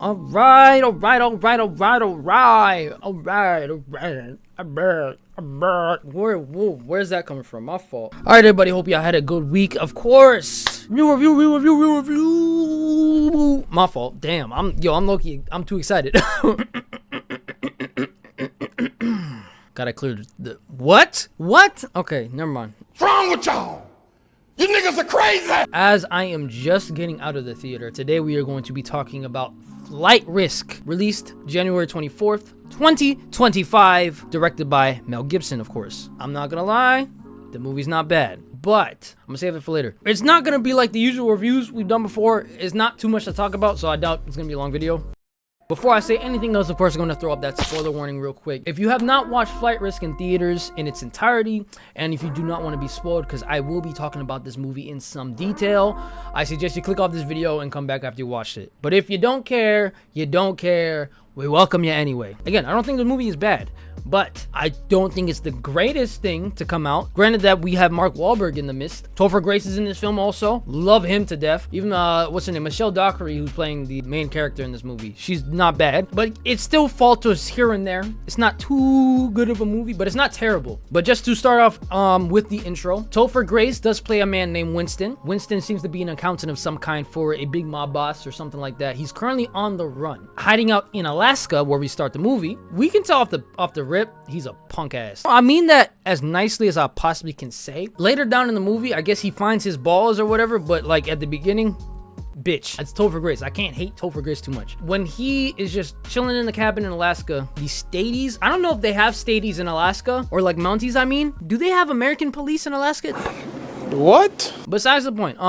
Alright. Where's that coming from? My fault. Alright, everybody, hope y'all had a good week. Of course. New review. My fault. Damn. I'm low-key. I'm too excited. Gotta clear the what? Okay, never mind. What's wrong with y'all? You niggas are crazy! As I am just getting out of the theater, today we are going to be talking about Flight Risk, released January 24th, 2025, directed by Mel Gibson, of course. I'm not gonna lie, the movie's not bad, but I'm gonna save it for later. It's not gonna be like the usual reviews we've done before. It's not too much to talk about, so I doubt it's gonna be a long video. Before I say anything else, of course, I'm going to throw up that spoiler warning real quick. If you have not watched Flight Risk in theaters in its entirety, and if you do not want to be spoiled, because I will be talking about this movie in some detail, I suggest you click off this video and come back after you watched it. But if you don't care, we welcome you anyway. Again, I don't think the movie is bad, but I don't think it's the greatest thing to come out. Granted that we have Mark Wahlberg in the midst. Topher Grace is in this film also. Love him to death. Even, what's her name? Michelle Dockery, who's playing the main character in this movie. She's not bad, but it still falters here and there. It's not too good of a movie, but it's not terrible. But just to start off with the intro, Topher Grace does play a man named Winston. Winston seems to be an accountant of some kind for a big mob boss or something like that. He's currently on the run, hiding out in Alaska, where we start the movie. We can tell off the rip, he's a punk ass. I mean that as nicely as I possibly can say. Later down in the movie, I guess he finds his balls or whatever, but like at the beginning, bitch, that's Topher Grace. I can't hate Topher Grace too much. When he is just chilling in the cabin in Alaska, these stadies, I don't know if they have stadies in Alaska, or like Mounties, I mean. Do they have American police in Alaska? What? Besides the point,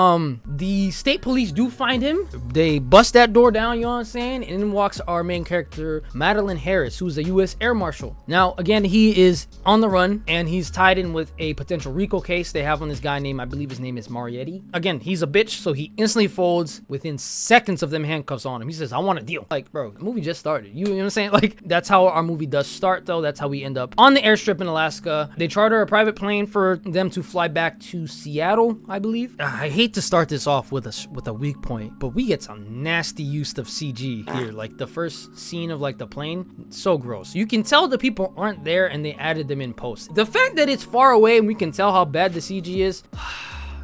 the state police do find him. They bust that door down, you know what I'm saying? And in walks our main character, Madeline Harris, who's a U.S. Air Marshal. Now, again, he is on the run, and he's tied in with a potential RICO case they have on this guy named, I believe his name is Marietti. Again, he's a bitch, so he instantly folds within seconds of them handcuffs on him. He says, I want a deal. Like, bro, the movie just started. You know what I'm saying? Like, that's how our movie does start, though. That's how we end up on the airstrip in Alaska. They charter a private plane for them to fly back to Seattle, I believe. I hate to start this off with a weak point, but we get some nasty use of CG here. Like the first scene of like the plane, so gross. You can tell the people aren't there and they added them in post. The fact that it's far away and we can tell how bad the CG is.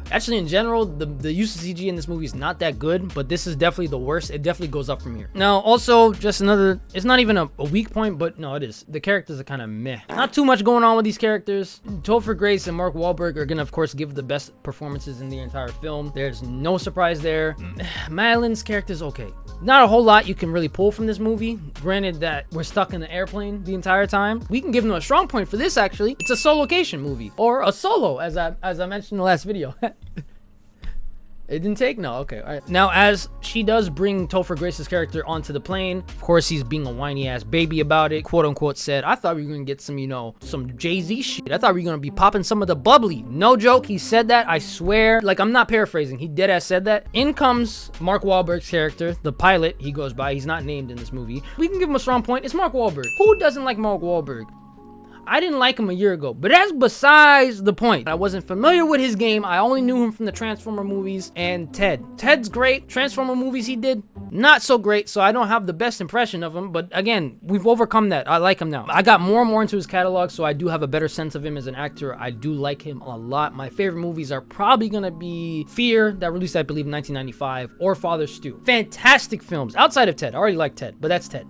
Actually, in general, the use of CG in this movie is not that good, but this is definitely the worst. It definitely goes up from here. Now, also, just another, it's not even a weak point, but no, it is. The characters are kind of meh. Not too much going on with these characters. Topher Grace and Mark Wahlberg are gonna, of course, give the best performances in the entire film. There's no surprise there. Madeline's character is okay. Not a whole lot you can really pull from this movie. Granted that we're stuck in the airplane the entire time. We can give them a strong point for this, actually. It's a solo-cation movie, or a solo, as I mentioned in the last video. It didn't take? No, okay, all right. Now, as she does bring Topher Grace's character onto the plane, of course, he's being a whiny ass baby about it, quote unquote said, I thought we were gonna get some, you know, some Jay-Z shit. I thought we were gonna be popping some of the bubbly. No joke, he said that, I swear. Like, I'm not paraphrasing, he dead ass said that. In comes Mark Wahlberg's character, the pilot he goes by. He's not named in this movie. We can give him a strong point. It's Mark Wahlberg. Who doesn't like Mark Wahlberg? I didn't like him a year ago, but that's besides the point. I wasn't familiar with his game. I only knew him from the Transformer movies and Ted. Ted's great. Transformer movies he did, not so great, so I don't have the best impression of him, but again, we've overcome that. I like him now. I got more and more into his catalog, so I do have a better sense of him as an actor. I do like him a lot. My favorite movies are probably gonna be Fear, that released, I believe, in 1995, or Father Stew. Fantastic films. Outside of Ted. I already like Ted, but that's Ted.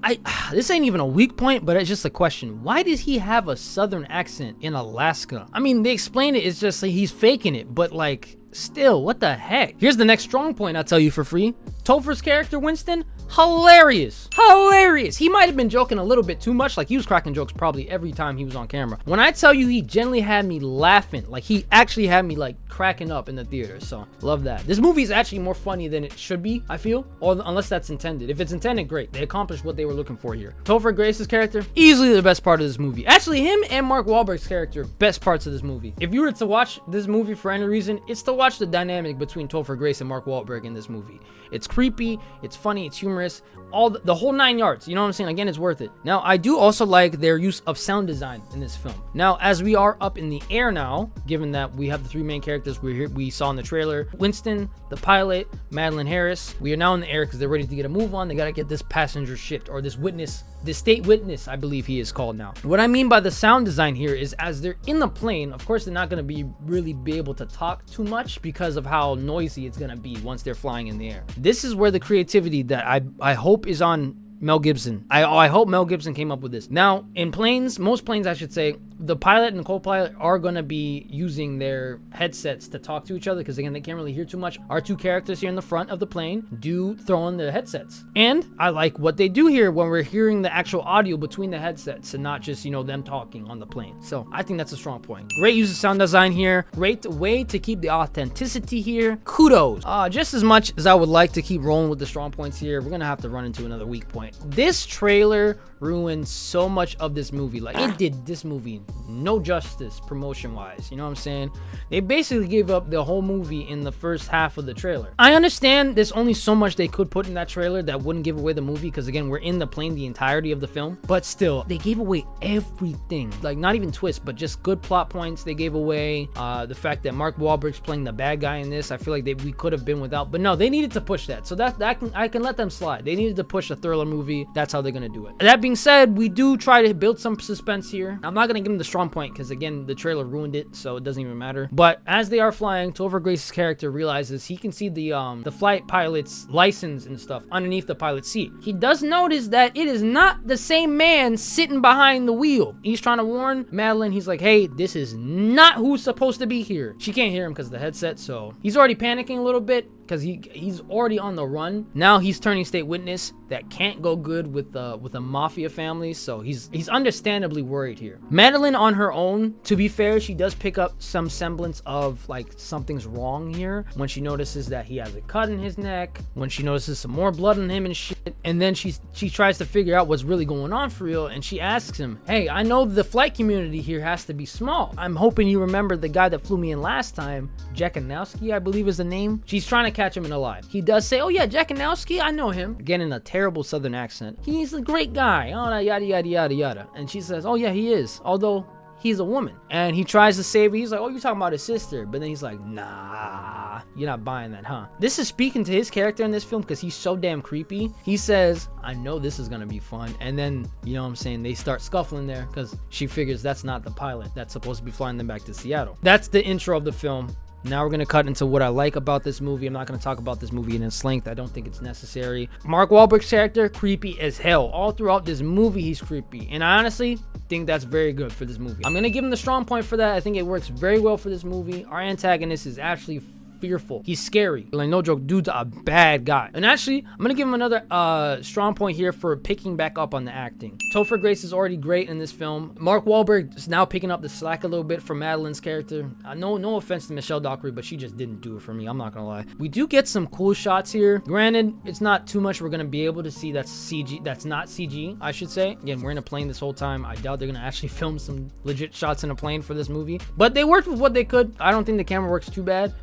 This ain't even a weak point, but it's just a question. Why does he have a southern accent in Alaska? I mean, they explain it, it's just like he's faking it, but like, still, what the heck? Here's the next strong point I'll tell you for free. Topher's character, Winston, hilarious. He might have been joking a little bit too much, like he was cracking jokes probably every time he was on camera. When I tell you he genuinely had me laughing, like he actually had me like cracking up in the theater, so love that. This movie is actually more funny than it should be, I feel, or unless that's intended. If it's intended, great. They accomplished what they were looking for here. Topher Grace's character, easily the best part of this movie. Actually, him and Mark Wahlberg's character, best parts of this movie. If you were to watch this movie for any reason, it's to watch the dynamic between Topher Grace and Mark Wahlberg in this movie. It's creepy, it's funny, it's humorous, all the whole 9 yards. You know what I'm saying? Again, it's worth it. Now, I do also like their use of sound design in this film. Now, as we are up in the air now, given that we have the 3 main characters we saw in the trailer, Winston, the pilot, Madeline Harris, we are now in the air because they're ready to get a move on. They got to get this passenger shipped, or this witness, this state witness, I believe he is called now. What I mean by the sound design here is, as they're in the plane, of course, they're not going to really be able to talk too much because of how noisy it's going to be once they're flying in the air. This is where the creativity that I hope is on Mel Gibson. I hope Mel Gibson came up with this. Now, in planes, most planes, I should say, the pilot and the co-pilot are going to be using their headsets to talk to each other because, again, they can't really hear too much. Our 2 characters here in the front of the plane do throw on their headsets. And I like what they do here when we're hearing the actual audio between the headsets and not just, you know, them talking on the plane. So I think that's a strong point. Great use of sound design here. Great way to keep the authenticity here. Kudos. Just as much as I would like to keep rolling with the strong points here, we're going to have to run into another weak point. This trailer ruined so much of this movie. Like, it did this movie no justice promotion wise. You know what I'm saying? They basically gave up the whole movie in the first half of the trailer. I understand there's only so much they could put in that trailer that wouldn't give away the movie, because again, we're in the plane the entirety of the film, but still, they gave away everything. Like, not even twists, but just good plot points they gave away. The fact that Mark Wahlberg's playing the bad guy in this, I feel like we could have been without, but no, they needed to push that. So I can let them slide. They needed to push a thriller movie. That's how they're gonna do it. That being said, we do try to build some suspense here. I'm not gonna give them the strong point because, again, the trailer ruined it, so it doesn't even matter. But as they are flying, Topher Grace's character realizes he can see the flight pilot's license and stuff underneath the pilot's seat. He does notice that it is not the same man sitting behind the wheel. He's trying to warn Madeline. He's like, hey, this is not who's supposed to be here. She can't hear him because of the headset, so he's already panicking a little bit because he's already on the run. Now he's turning state witness. That can't go good with a mafia family, so he's understandably worried here. Madeline, on her own, to be fair, she does pick up some semblance of like something's wrong here when she notices that he has a cut in his neck, when she notices some more blood on him and shit, and then she tries to figure out what's really going on for real, and she asks him, hey, I know the flight community here has to be small. I'm hoping you remember the guy that flew me in last time, Jakanowski, I believe is the name. She's trying to catch him in a lie. He does say, oh yeah, Jakanowski, I know him. Again, in a terrible southern accent. He's a great guy. Oh, yada, yada, yada, yada. And she says, oh yeah, he is. Although he's a woman. And he tries to save her. He's like, oh, you're talking about his sister. But then he's like, nah, you're not buying that, huh? This is speaking to his character in this film because he's so damn creepy. He says, I know this is going to be fun. And then, you know what I'm saying, they start scuffling there because she figures that's not the pilot that's supposed to be flying them back to Seattle. That's the intro of the film. Now we're going to cut into what I like about this movie. I'm not going to talk about this movie in its length. I don't think it's necessary. Mark Wahlberg's character, creepy as hell. All throughout this movie, he's creepy. And I honestly think that's very good for this movie. I'm going to give him the strong point for that. I think it works very well for this movie. Our antagonist is actually fearful. He's scary. Like, no joke, dude's a bad guy. And actually, I'm gonna give him another strong point here for picking back up on the acting. Topher Grace is already great in this film. Mark Wahlberg is now picking up the slack a little bit for Madeline's character. No offense to Michelle Dockery, but she just didn't do it for me. I'm not gonna lie. We do get some cool shots here. Granted, it's not too much we're gonna be able to see that's CG. That's not CG, I should say. Again, we're in a plane this whole time. I doubt they're gonna actually film some legit shots in a plane for this movie. But they worked with what they could. I don't think the camera works too bad.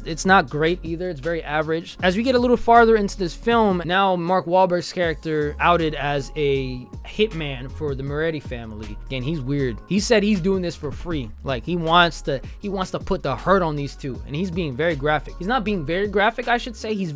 It's not great either. It's very average. As we get a little farther into this film, now Mark Wahlberg's character outed as a hitman for the Moretti family. Again, he's weird. He said he's doing this for free. Like, he wants to put the hurt on these two, and he's being very graphic. He's not being very graphic, I should say. He's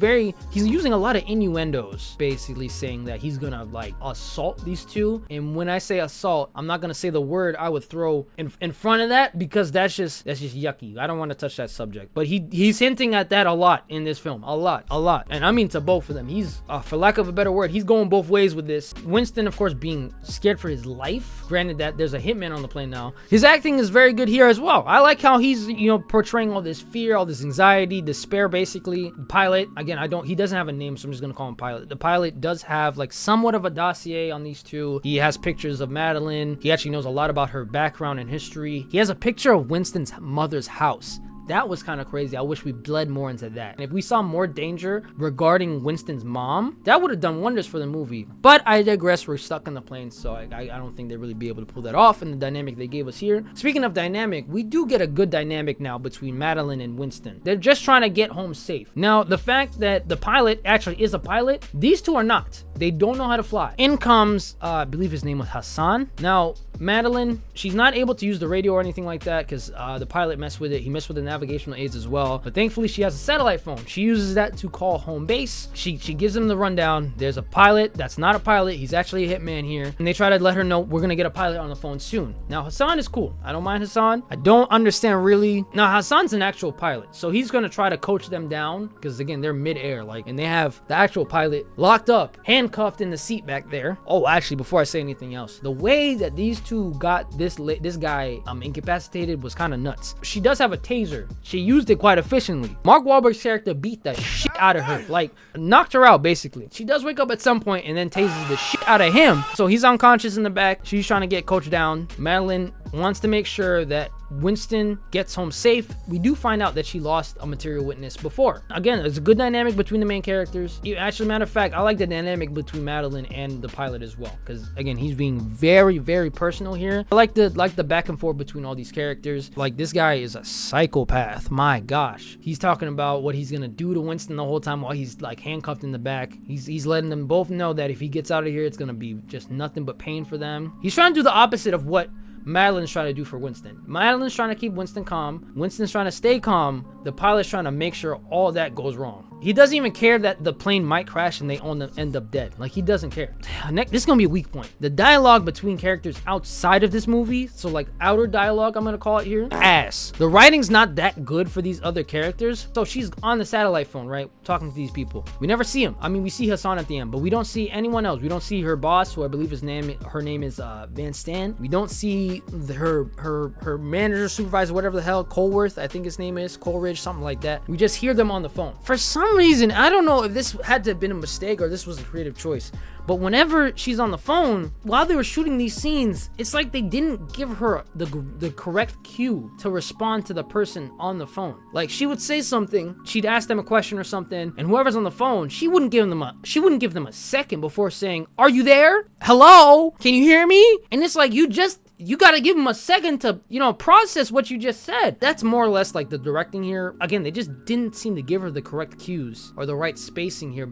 using a lot of innuendos, basically saying that he's gonna like assault these two. And when I say assault, I'm not gonna say the word I would throw in front of that, because that's just yucky. I don't want to touch that subject. But he's hinting at that a lot in this film. A lot. And I mean to both of them. He's, for lack of a better word, he's going both ways with this. Winston, of course, being scared for his life. Granted that there's a hitman on the plane now. His acting is very good here as well. I like how he's, portraying all this fear, all this anxiety, despair, basically. Pilot, again, he doesn't have a name, so I'm just gonna call him Pilot. The pilot does have like somewhat of a dossier on these two. He has pictures of Madeline. He actually knows a lot about her background and history. He has a picture of Winston's mother's house. That was kind of crazy. I wish we bled more into that. And if we saw more danger regarding Winston's mom, that would have done wonders for the movie. But I digress. We're stuck in the plane, so I don't think they'd really be able to pull that off in the dynamic they gave us here. Speaking of dynamic, we do get a good dynamic now between Madeline and Winston. They're just trying to get home safe. Now, the fact that the pilot actually is a pilot, these two are not. They don't know how to fly. In comes, I believe his name was Hassan. Now, Madeline, she's not able to use the radio or anything like that because the pilot messed with it. He messed with the navigational aids as well. But thankfully, she has a satellite phone. She uses that to call home base. She gives them the rundown. There's a pilot that's not a pilot. He's actually a hitman here. And they try to let her know we're going to get a pilot on the phone soon. Now, Hassan is cool. I don't mind Hassan. I don't understand really. Now, Hassan's an actual pilot. So he's going to try to coach them down because, again, they're midair. And they have the actual pilot locked up, handcuffed in the seat back there. Oh, actually, before I say anything else, the way that these two got this guy incapacitated was kind of nuts. She does have a taser. She used it quite efficiently. Mark Wahlberg's character beat the shit out of her, knocked her out basically. She does wake up at some point and then tases the shit out of him. So he's unconscious in the back. She's trying to get coached down. Madeline wants to make sure that Winston gets home safe. We do find out that she lost a material witness before. Again, there's a good dynamic between the main characters. Actually, matter of fact, I like the dynamic between Madeline and the pilot as well, because again, he's being very, very personal here. I like the back and forth between all these characters. This guy is a psychopath. My gosh, he's talking about what he's gonna do to Winston the whole time while he's handcuffed in the back. He's letting them both know that if he gets out of here, it's gonna be just nothing but pain for them. He's trying to do the opposite of what Madeline's trying to do for Winston. Madeline's trying to keep Winston calm. Winston's trying to stay calm. The pilot's trying to make sure all that goes wrong. He doesn't even care that the plane might crash and they end up dead. He doesn't care. This is gonna be a weak point. The dialogue between characters outside of this movie, so outer dialogue, I'm gonna call it here, ass. The writing's not that good for these other characters. So she's on the satellite phone, right, talking to these people. We never see him. I mean, we see Hassan at the end, but we don't see anyone else. We don't see her boss, who I believe her name is Van Stan. We don't see her manager, supervisor, whatever the hell, Colworth, I think his name is, Coleridge, something like that. We just hear them on the phone. For some reason, I don't know if this had to have been a mistake or this was a creative choice, but whenever she's on the phone, while they were shooting these scenes, it's like they didn't give her the correct cue to respond to the person on the phone. She would say something, she'd ask them a question or something, and whoever's on the phone, she wouldn't give them a second before saying, "Are you there? Hello? Can you hear me?" And it's you gotta give them a second to, process what you just said. That's more or less the directing here. Again, they just didn't seem to give her the correct cues or the right spacing here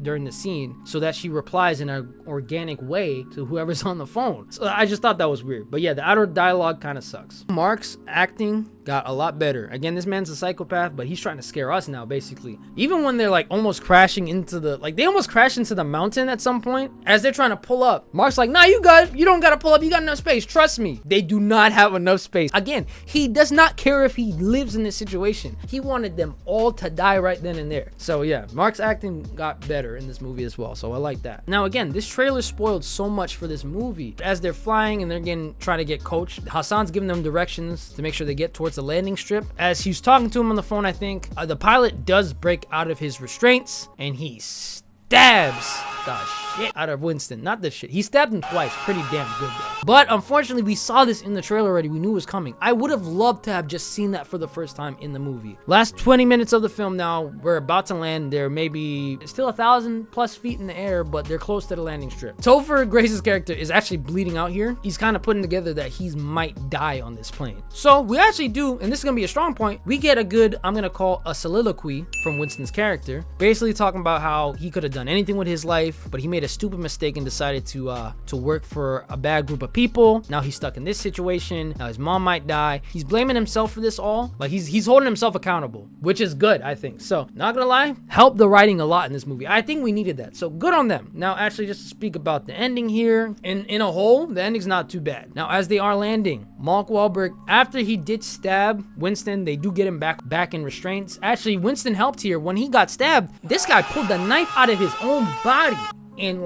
during the scene so that she replies in an organic way to whoever's on the phone. So I just thought that was weird. But yeah, the outer dialogue kind of sucks. Mark's acting got a lot better. Again, this man's a psychopath, but he's trying to scare us now, basically. Even when they're almost crashing into they almost crash into the mountain at some point as they're trying to pull up. Mark's like, "Nah, you good. You don't gotta pull up. You got enough space. Trust me." They do not have enough space. Again, he does not care if he lives in this situation. He wanted them all to die right then and there. So yeah, Mark's acting got better in this movie as well. So I like that. Now again, this trailer spoiled so much for this movie. As they're flying and they're trying to get coached, Hassan's giving them directions to make sure they get towards the landing strip. As he's talking to him on the phone, I think the pilot does break out of his restraints and he stabs the shit out of Winston. Not the shit. He stabbed him twice. Pretty damn good though. But unfortunately, we saw this in the trailer already. We knew it was coming. I would have loved to have just seen that for the first time in the movie. Last 20 minutes of the film now. We're about to land. They're maybe still 1,000+ feet in the air, but they're close to the landing strip. Topher Grace's character is actually bleeding out here. He's kind of putting together that he might die on this plane. So we actually do, and this is going to be a strong point, we get a good, I'm going to call a soliloquy from Winston's character, basically talking about how he could have done anything with his life, but he made a stupid mistake and decided to work for a bad group of people. Now he's stuck in this situation. Now his mom might die. He's blaming himself for this all. He's holding himself accountable, which is good, I think. So not gonna lie, helped the writing a lot in this movie. I think we needed that. So good on them. Now actually, just to speak about the ending here, in a whole, the ending's not too bad. Now as they are landing, Mark Wahlberg, after he did stab Winston, they do get him back in restraints. Actually, Winston helped here. When he got stabbed, this guy pulled the knife out of his own body and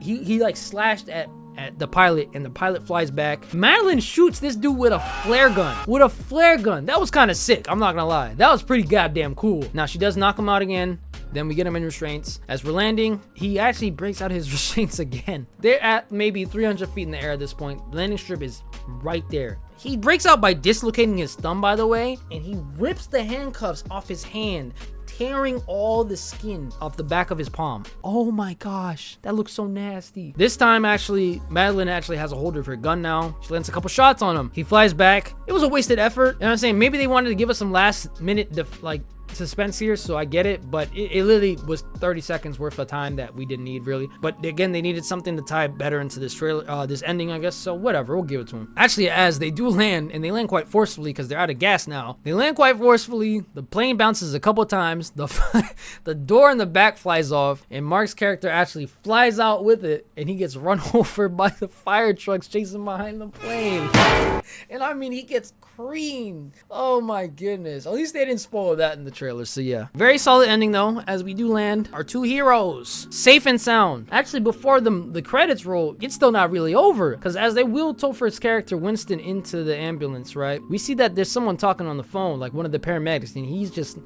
he slashed at the pilot, and the pilot flies back. Madeline shoots this dude with a flare gun. That was kind of sick, I'm not gonna lie. That was pretty goddamn cool. Now she does knock him out again. Then we get him in restraints. As we're landing, he actually breaks out his restraints again. They're at maybe 300 feet in the air at this point. The landing strip is right there. He breaks out by dislocating his thumb, by the way, and he rips the handcuffs off his hand, tearing all the skin off the back of his palm. Oh my gosh, that looks so nasty. This time, actually, Madeline actually has a holder of her gun now. She lands a couple shots on him. He flies back. It was a wasted effort. You know what I'm saying? Maybe they wanted to give us some last minute, suspense here, so I get it, but it literally was 30 seconds worth of time that we didn't need, really. But again, they needed something to tie better into this trailer, this ending, I guess. So whatever, we'll give it to them. Actually, as they do land, and they land quite forcefully because they're out of gas now. They land quite forcefully. The plane bounces a couple times. The door in the back flies off, and Mark's character actually flies out with it, and he gets run over by the fire trucks chasing behind the plane. And I mean, he gets creamed. Oh my goodness. At least they didn't spoil that in the trailer. So yeah, very solid ending though, as we do land our two heroes safe and sound. Actually, before the credits roll, it's still not really over, because as they wheel Topher's character Winston into the ambulance, right, we see that there's someone talking on the phone, like one of the paramedics, and he's just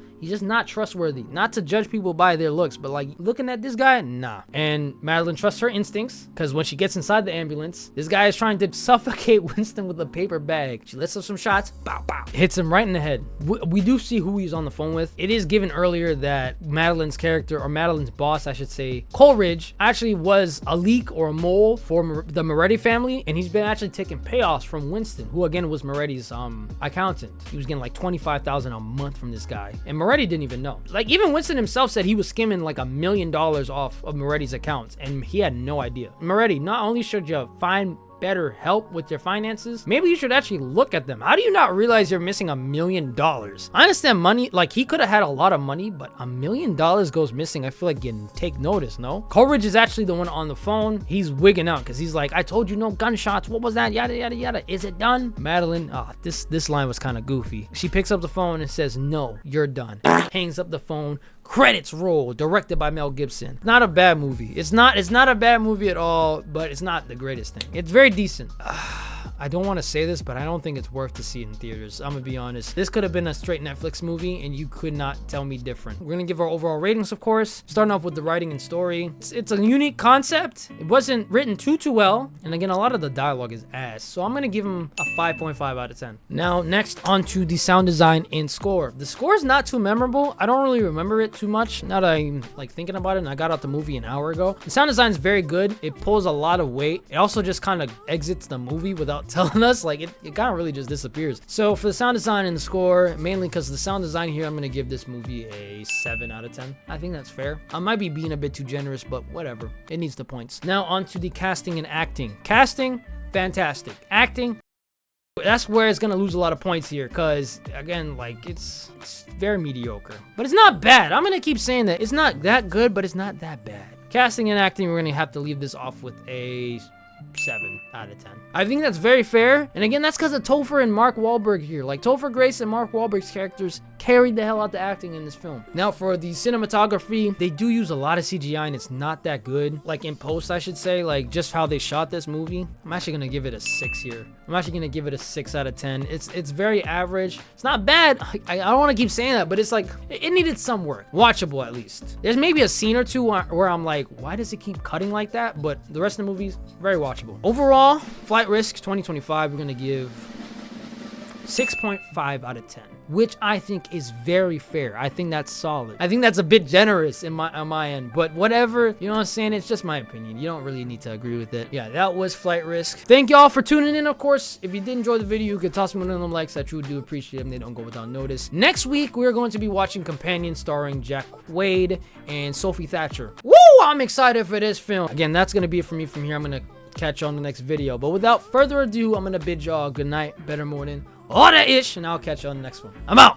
not trustworthy. Not to judge people by their looks, but like looking at this guy, nah. And Madeline trusts her instincts, because when she gets inside the ambulance, this guy is trying to suffocate Winston with a paper bag. She lets up some shots, bow bow, hits him right in the head. We do see who he's on the phone with. It is given earlier that Madeline's character, or Madeline's boss, I should say, Coleridge, actually was a leak or a mole for the Moretti family, and he's been actually taking payoffs from Winston, who again was Moretti's accountant. He was getting like $25,000 a month from this guy, and Moretti didn't even know. Like, even Winston himself said he was skimming like $1 million off of Moretti's accounts, and he had no idea. Moretti, not only should you find better help with your finances, maybe you should actually look at them. How do you not realize you're missing $1 million? I understand money, like he could have had a lot of money, but $1 million goes missing. I feel like you take notice, no? Coleridge is actually the one on the phone. He's wigging out because he's like, I told you no gunshots. What was that? Yada, yada, yada. Is it done? Madeline, this line was kind of goofy. She picks up the phone and says, no, you're done. Hangs up the phone. Credits roll, directed by Mel Gibson. Not a bad movie. It's not a bad movie at all, but it's not the greatest thing. It's very decent. I don't want to say this, but I don't think it's worth to see it in theaters. I'm gonna be honest. This could have been a straight Netflix movie, and you could not tell me different. We're gonna give our overall ratings, of course. Starting off with the writing and story. It's a unique concept. It wasn't written too well, and again, a lot of the dialogue is ass. So I'm gonna give him a 5.5 out of 10. Now, next onto the sound design and score. The score is not too memorable. I don't really remember it too much. Now that I'm like thinking about it, and I got out the movie an hour ago. The sound design is very good. It pulls a lot of weight. It also just kind of exits the movie without telling us. Like it kind of really just disappears. So for the sound design and the score, mainly because of the sound design here, I'm gonna give this movie a 7 out of 10. I think that's fair. I might be being a bit too generous, but whatever. It needs the points. Now onto the casting and acting. Casting, fantastic. Acting, that's where it's gonna lose a lot of points here, because again, like it's very mediocre, but it's not bad. I'm gonna keep saying that it's not that good, but it's not that bad. Casting and acting, we're gonna have to leave this off with a 7 out of 10. I think that's very fair, and again, that's because of Topher and Mark Wahlberg here. Like Topher Grace and Mark Wahlberg's characters carried the hell out the acting in this film. Now for the cinematography, they do use a lot of CGI, and it's not that good. Like in post, I should say, like just how they shot this movie. I'm actually gonna give it a 6 here. I'm actually gonna give it a 6 out of 10. It's very average. It's not bad. I don't want to keep saying that, but it's like it needed some work. Watchable at least. There's maybe a scene or two where I'm like, why does it keep cutting like that? But the rest of the movie's very watchable. Overall, Flight Risk 2025, we're gonna give 6.5 out of 10, which I think is very fair. I think that's solid. I think that's a bit generous on my end, but whatever, you know what I'm saying? It's just my opinion. You don't really need to agree with it. Yeah, that was Flight Risk. Thank y'all for tuning in, of course. If you did enjoy the video, you could toss me one of them likes. I truly do appreciate them. They don't go without notice. Next week, we're going to be watching Companion, starring Jack Wade and Sophie Thatcher. Woo! I'm excited for this film. Again, that's gonna be it for me from here. I'm gonna catch you on the next video, but without further ado, I'm gonna bid y'all good night, better morning, all that ish, and I'll catch you on the next one. I'm out.